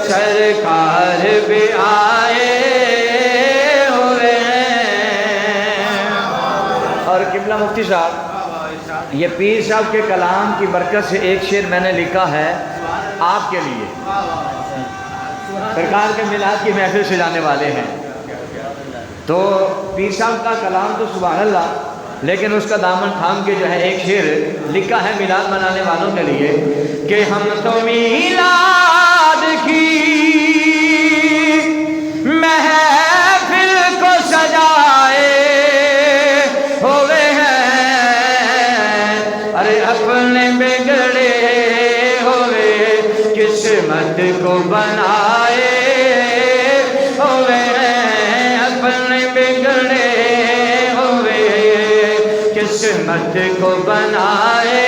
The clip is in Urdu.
سرکار بھی آئے ہوئے ہیں۔ اور قبلہ مفتی صاحب، یہ پیر صاحب کے کلام کی برکت سے ایک شعر میں نے لکھا ہے آپ کے لیے، سرکار کے میلاد کی محفل سجانے والے ہیں، تو پیر صاحب کا کلام تو سبحان اللہ، لیکن اس کا دامن تھام کے جو ہے ایک شعر لکھا ہے میلاد منانے والوں کے لیے کہ ہم تو میلاد کی محفل کو سجائے ہوئے ہیں، ارے اپنے بگڑے ہوئے قسمت کو بنائے ہوئے ہیں، اپنے بگڑے ہوئے قسمت کو بنائے